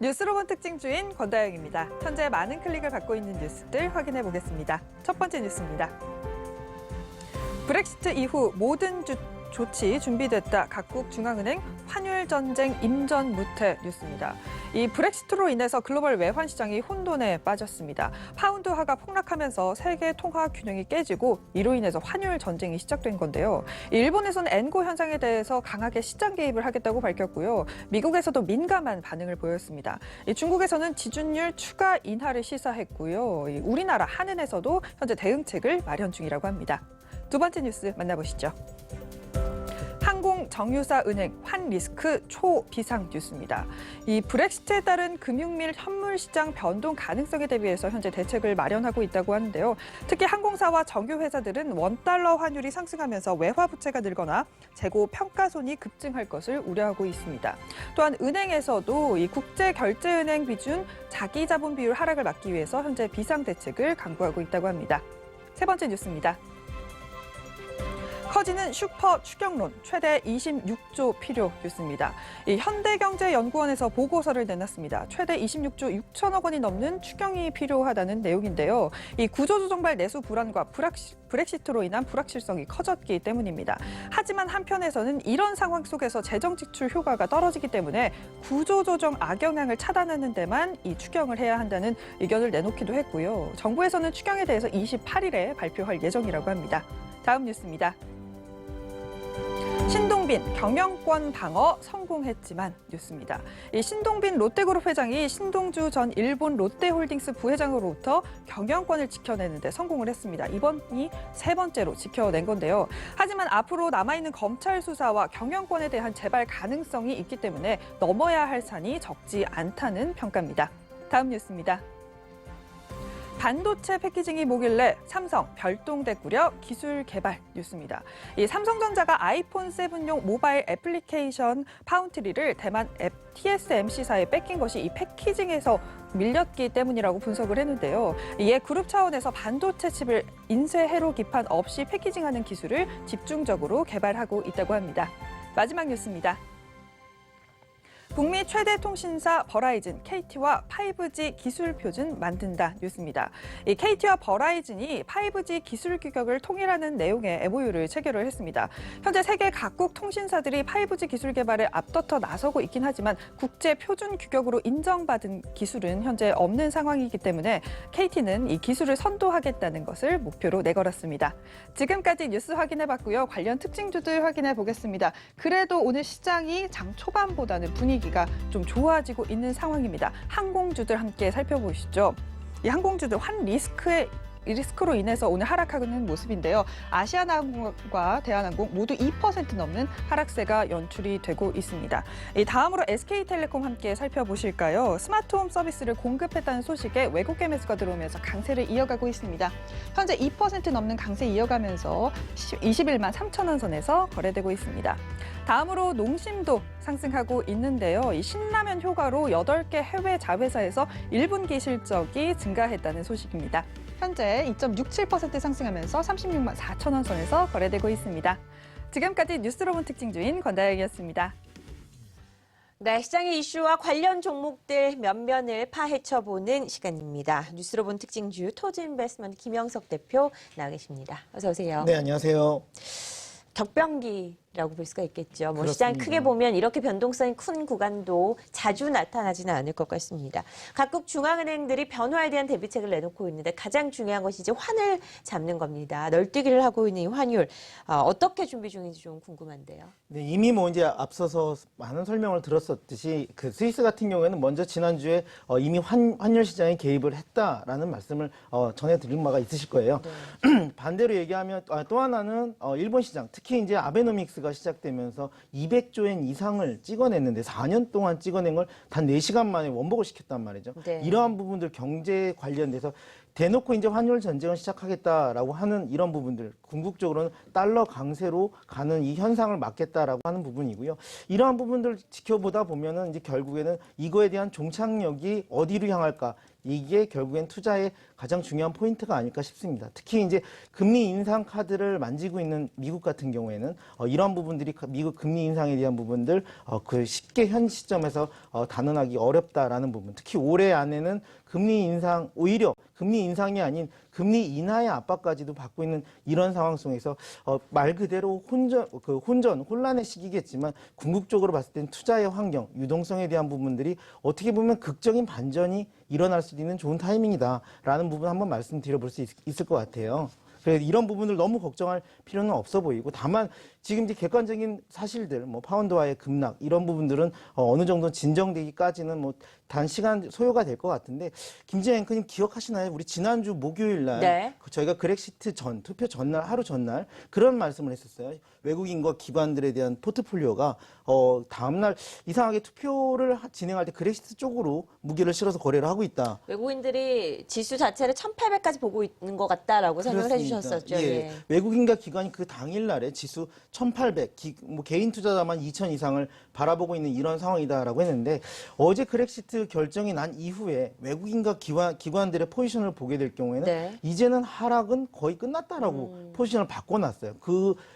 뉴스로봇 특징 주인 권다영입니다. 현재 많은 클릭을 받고 있는 뉴스들 확인해 보겠습니다. 첫 번째 뉴스입니다. 브렉시트 이후 모든 조치 준비됐다. 각국 중앙은행 환율 전쟁 임전 무태 뉴스입니다. 이 브렉시트로 인해서 글로벌 외환 시장이 혼돈에 빠졌습니다. 파운드화가 폭락하면서 세계 통화 균형이 깨지고 이로 인해서 환율 전쟁이 시작된 건데요. 일본에서는 엔고 현상에 대해서 강하게 시장 개입을 하겠다고 밝혔고요. 미국에서도 민감한 반응을 보였습니다. 중국에서는 지준율 추가 인하를 시사했고요. 우리나라 한은에서도 현재 대응책을 마련 중이라고 합니다. 두 번째 뉴스 만나보시죠. 항공 정유사 은행 환 리스크 초비상 뉴스입니다. 이 브렉시트에 따른 금융 및 현물 시장 변동 가능성에 대비해서 현재 대책을 마련하고 있다고 하는데요. 특히 항공사와 정유 회사들은 원달러 환율이 상승하면서 외화 부채가 늘거나 재고 평가손이 급증할 것을 우려하고 있습니다. 또한 은행에서도 이 국제 결제 은행 비중 자기 자본 비율 하락을 막기 위해서 현재 비상 대책을 강구하고 있다고 합니다. 세 번째 뉴스입니다. 커지는 슈퍼 추경론 최대 26조 필요 뉴스입니다. 이 현대경제연구원에서 보고서를 내놨습니다. 최대 26조 6천억 원이 넘는 추경이 필요하다는 내용인데요. 이 구조조정발 내수 불안과 브렉시트로 인한 불확실성이 커졌기 때문입니다. 하지만 한편에서는 이런 상황 속에서 재정 지출 효과가 떨어지기 때문에 구조조정 악영향을 차단하는 데만 이 추경을 해야 한다는 의견을 내놓기도 했고요. 정부에서는 추경에 대해서 28일에 발표할 예정이라고 합니다. 다음 뉴스입니다. 신동빈 경영권 방어 성공했지만 뉴스입니다. 이 신동빈 롯데그룹 회장이 신동주 전 일본 롯데홀딩스 부회장으로부터 경영권을 지켜내는데 성공을 했습니다. 이번이 세 번째로 지켜낸 건데요. 하지만 앞으로 남아있는 검찰 수사와 경영권에 대한 재발 가능성이 있기 때문에 넘어야 할 산이 적지 않다는 평가입니다. 다음 뉴스입니다. 반도체 패키징이 뭐길래 삼성 별동대 꾸려 기술 개발 뉴스입니다. 이 삼성전자가 아이폰 7용 모바일 애플리케이션 파운트리를 대만 앱 TSMC사에 뺏긴 것이 이 패키징에서 밀렸기 때문이라고 분석을 했는데요. 이에 그룹 차원에서 반도체 칩을 인쇄 회로 기판 없이 패키징하는 기술을 집중적으로 개발하고 있다고 합니다. 마지막 뉴스입니다. 북미 최대 통신사 버라이즌 KT와 5G 기술 표준 만든다 뉴스입니다. 이 KT와 버라이즌이 5G 기술 규격을 통일하는 내용의 MOU를 체결을 했습니다. 현재 세계 각국 통신사들이 5G 기술 개발에 앞다퉈 나서고 있긴 하지만 국제 표준 규격으로 인정받은 기술은 현재 없는 상황이기 때문에 KT는 이 기술을 선도하겠다는 것을 목표로 내걸었습니다. 지금까지 뉴스 확인해봤고요. 관련 특징주들 확인해보겠습니다. 그래도 오늘 시장이 장 초반보다는 분위기가 좀 좋아지고 있는 상황입니다. 항공주들 함께 살펴보시죠. 이 항공주들 환 리스크로 인해서 오늘 하락하는 모습인데요. 아시아나항공과 대한항공 모두 2% 넘는 하락세가 연출이 되고 있습니다. 다음으로 SK텔레콤 함께 살펴보실까요? 스마트홈 서비스를 공급했다는 소식에 외국계 매수가 들어오면서 강세를 이어가고 있습니다. 현재 2% 넘는 강세 이어가면서 21만 3천 원 선에서 거래되고 있습니다. 다음으로 농심도 상승하고 있는데요. 이 신라면 효과로 8개 해외 자회사에서 1분기 실적이 증가했다는 소식입니다. 현재 2.67% 상승하면서 36만 4천 원 선에서 거래되고 있습니다. 지금까지 뉴스로봇 특징 주인 권다영이었습니다. 네, 시장의 이슈와 관련 종목들 면면을 파헤쳐보는 시간입니다. 뉴스로봇 특징주 토지인베스트먼트 김영석 대표 나와 계십니다. 어서 오세요. 네, 안녕하세요. 격변기라고 볼 수가 있겠죠. 뭐 그렇습니다. 시장 크게 보면 이렇게 변동성이 큰 구간도 자주 나타나지는 않을 것 같습니다. 각국 중앙은행들이 변화에 대한 대비책을 내놓고 있는데 가장 중요한 것이 이제 환을 잡는 겁니다. 널뛰기를 하고 있는 이 환율 어떻게 준비 중인지 좀 궁금한데요. 네, 이미 뭐 이제 앞서서 많은 설명을 들었었듯이 그 스위스 같은 경우에는 먼저 지난주에 이미 환율 시장에 개입을 했다라는 말씀을 전해드린 바가 있으실 거예요. 네. 반대로 얘기하면 또 하나는 일본 시장, 특히 이제 아베노믹스가 시작되면서 200조엔 이상을 찍어냈는데 4년 동안 찍어낸 걸 단 4시간 만에 원복을 시켰단 말이죠. 네. 이러한 부분들 경제 관련돼서 대놓고 이제 환율 전쟁을 시작하겠다라고 하는 이런 부분들, 궁극적으로는 달러 강세로 가는 이 현상을 막겠다라고 하는 부분이고요. 이러한 부분들 지켜보다 보면은 이제 결국에는 이거에 대한 종착역이 어디로 향할까? 이게 결국엔 투자의 가장 중요한 포인트가 아닐까 싶습니다. 특히 이제 금리 인상 카드를 만지고 있는 미국 같은 경우에는 이런 부분들이 미국 금리 인상에 대한 부분들 그 쉽게 현 시점에서 단언하기 어렵다라는 부분. 특히 올해 안에는 금리 인상 오히려 금리 인상이 아닌 금리 인하의 압박까지도 받고 있는 이런 상황 속에서 말 그대로 혼란의 시기겠지만 궁극적으로 봤을 땐 투자의 환경, 유동성에 대한 부분들이 어떻게 보면 극적인 반전이 일어날 수 있는 좋은 타이밍이다라는 부분 한번 말씀드려볼 수 있을 것 같아요. 그래서 이런 부분을 너무 걱정할 필요는 없어 보이고 다만 지금 이제 객관적인 사실들, 뭐 파운드와의 급락 이런 부분들은 어느 정도 진정되기까지는 뭐 단시간 소요가 될 것 같은데 김진애 앵커님 기억하시나요? 우리 지난주 목요일 날 네. 저희가 그렉시트 전 투표 전날 하루 전날 그런 말씀을 했었어요. 외국인과 기관들에 대한 포트폴리오가 다음날 이상하게 투표를 진행할 때 그렉시트 쪽으로 무게를 실어서 거래를 하고 있다. 외국인들이 지수 자체를 1,800까지 보고 있는 것 같다라고 설명을 그렇습니다. 해주셨었죠. 예. 예. 외국인과 기관이 그 당일날에 지수 1,800, 뭐 개인 투자자만 2,000 이상을 바라보고 있는 이런 상황이다라고 했는데 어제 그렉시트 결정이 난 이후에 외국인과 기관들의 포지션을 보게 될 경우에는 네. 이제는 하락은 거의 끝났다라고 포지션을 바꿔놨어요.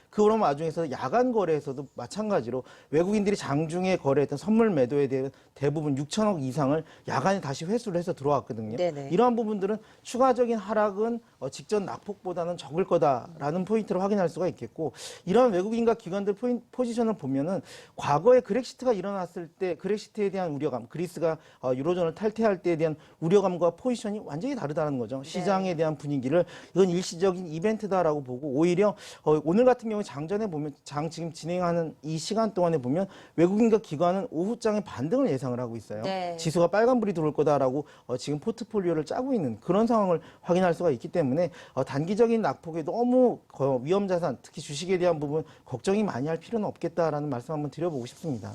그런 와중에서 야간 거래에서도 마찬가지로 외국인들이 장중에 거래했던 선물 매도에 대해 대부분 6천억 이상을 야간에 다시 회수를 해서 들어왔거든요. 네네. 이러한 부분들은 추가적인 하락은 직전 낙폭보다는 적을 거다라는 포인트를 확인할 수가 있겠고 이런 외국인과 기관들 포지션을 보면은 과거에 그렉시트가 일어났을 때 그렉시트에 대한 우려감, 그리스가 유로존을 탈퇴할 때에 대한 우려감과 포지션이 완전히 다르다는 거죠. 시장에 대한 분위기를 이건 일시적인 이벤트다라고 보고 오히려 오늘 같은 경우 장전에 보면 지금 진행하는 이 시간 동안에 보면 외국인과 기관은 오후장에 반등을 예상을 하고 있어요. 네. 지수가 빨간불이 들어올 거다라고 지금 포트폴리오를 짜고 있는 그런 상황을 확인할 수가 있기 때문에 단기적인 낙폭에 너무 위험자산, 특히 주식에 대한 부분 걱정이 많이 할 필요는 없겠다라는 말씀 한번 드려보고 싶습니다.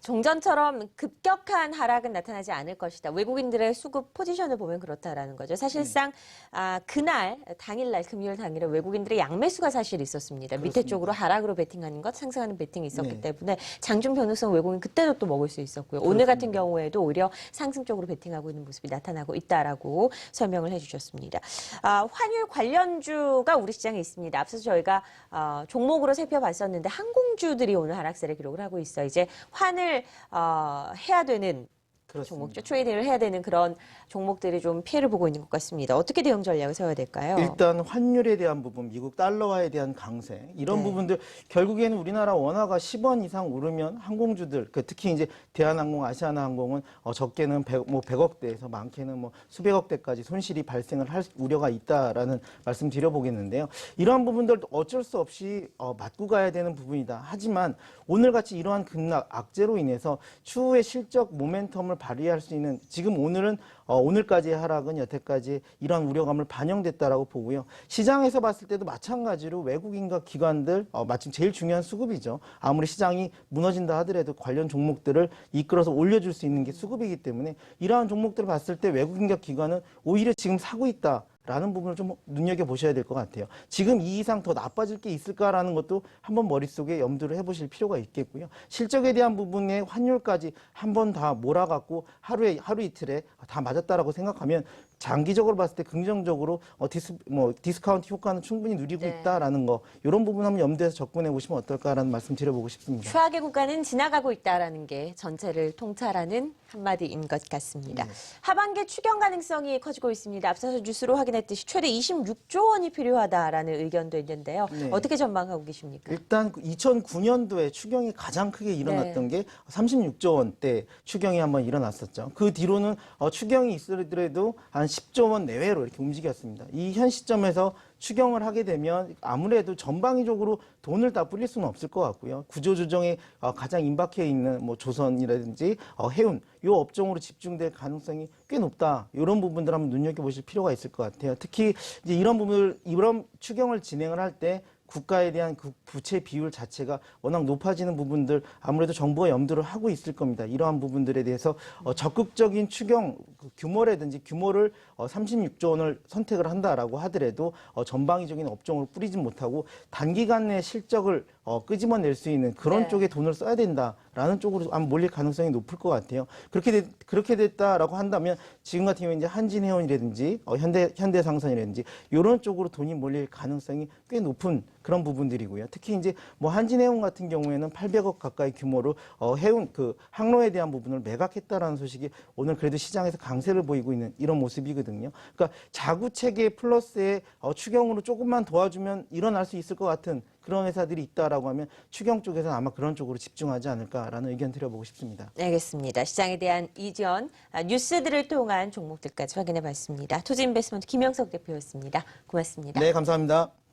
종전처럼 급격한 하락은 나타나지 않을 것이다. 외국인들의 수급 포지션을 보면 그렇다라는 거죠. 사실상 그날 당일날 금요일 당일에 외국인들의 양매수가 사실 있었습니다. 밑에 그렇습니다. 쪽으로 하락으로 베팅하는 것, 상승하는 베팅이 있었기 네. 때문에 장중 변동성 외국인 그때도 또 먹을 수 있었고요. 오늘 같은 경우에도 오히려 상승 쪽으로 베팅하고 있는 모습이 나타나고 있다라고 설명을 해주셨습니다. 환율 관련주가 우리 시장에 있습니다. 앞서서 저희가 종목으로 살펴봤었는데 항공주들이 오늘 하락세를 기록을 하고 있어. 이제 환을 해야 되는 종목죠. 트레이딩을 해야 되는 그런 종목들이 좀 피해를 보고 있는 것 같습니다. 어떻게 대응 전략을 세워야 될까요? 일단 환율에 대한 부분, 미국 달러화에 대한 강세 이런 네. 부분들 결국에는 우리나라 원화가 10원 이상 오르면 항공주들 특히 이제 대한항공, 아시아나항공은 적게는 100억대에서 많게는 뭐 수백억대까지 손실이 발생을 할 우려가 있다라는 말씀 드려보겠는데요. 이러한 부분들도 어쩔 수 없이 맞고 가야 되는 부분이다. 하지만 오늘같이 이러한 급락, 악재로 인해서 추후에 실적 모멘텀을 발휘할 수 있는 지금 오늘까지의 하락은 여태까지 이러한 우려감을 반영됐다라고 보고요. 시장에서 봤을 때도 마찬가지로 외국인과 기관들 마침 제일 중요한 수급이죠. 아무리 시장이 무너진다 하더라도 관련 종목들을 이끌어서 올려줄 수 있는 게 수급이기 때문에 이러한 종목들을 봤을 때 외국인과 기관은 오히려 지금 사고 있다. 라는 부분을 좀 눈여겨보셔야 될 것 같아요. 지금 이 이상 더 나빠질 게 있을까라는 것도 한번 머릿속에 염두를 해보실 필요가 있겠고요. 실적에 대한 부분에 환율까지 한번 다 몰아갖고 하루 이틀에 다 맞았다라고 생각하면 장기적으로 봤을 때 긍정적으로 디스카운트 효과는 충분히 누리고 있다라는 거 이런 부분 한번 염두에서 접근해 보시면 어떨까라는 말씀 드려보고 싶습니다. 최악의 국가는 지나가고 있다라는 게 전체를 통찰하는 한마디인 것 같습니다. 하반기 추경 가능성이 커지고 있습니다. 앞서서 뉴스로 확인했듯이 최대 26조 원이 필요하다라는 의견도 있는데요. 네. 어떻게 전망하고 계십니까? 일단 2009년도에 추경이 가장 크게 일어났던 게 36조 원대 추경이 한번 일어났었죠. 그 뒤로는 추경이 있더라도 한 10조 원 내외로 이렇게 움직였습니다. 이 현 시점에서 추경을 하게 되면 아무래도 전방위적으로 돈을 다 뿌릴 수는 없을 것 같고요. 구조조정에 가장 임박해 있는 뭐 조선이라든지 해운 이 업종으로 집중될 가능성이 꽤 높다. 이런 부분들 한번 눈여겨보실 필요가 있을 것 같아요. 특히 이제 이런 추경을 진행을 할 때 국가에 대한 그 부채 비율 자체가 워낙 높아지는 부분들 아무래도 정부가 염두를 하고 있을 겁니다. 이러한 부분들에 대해서 적극적인 추경 규모라든지 규모를 36조 원을 선택을 한다라고 하더라도 전방위적인 업종으로 뿌리진 못하고 단기간 내 실적을 끄집어낼 수 있는 그런 쪽에 돈을 써야 된다라는 쪽으로 아마 몰릴 가능성이 높을 것 같아요. 그렇게 됐다라고 한다면 지금 같은 경우에 이제 한진해운이라든지 현대상선이라든지 이런 쪽으로 돈이 몰릴 가능성이 꽤 높은 그런 부분들이고요. 특히 이제 뭐 한진해운 같은 경우에는 800억 가까이 규모로 해운 그 항로에 대한 부분을 매각했다라는 소식이 오늘 그래도 시장에서 강세를 보이고 있는 이런 모습이거든요. 그러니까 자구 체계 플러스의 추경으로 조금만 도와주면 일어날 수 있을 것 같은 그런 회사들이 있다라고 하면 추경 쪽에서는 아마 그런 쪽으로 집중하지 않을까라는 의견 드려보고 싶습니다. 알겠습니다. 시장에 대한 이전 뉴스들을 통한 종목들까지 확인해 봤습니다. 투자인베스트먼트 김영석 대표였습니다. 고맙습니다. 네, 감사합니다.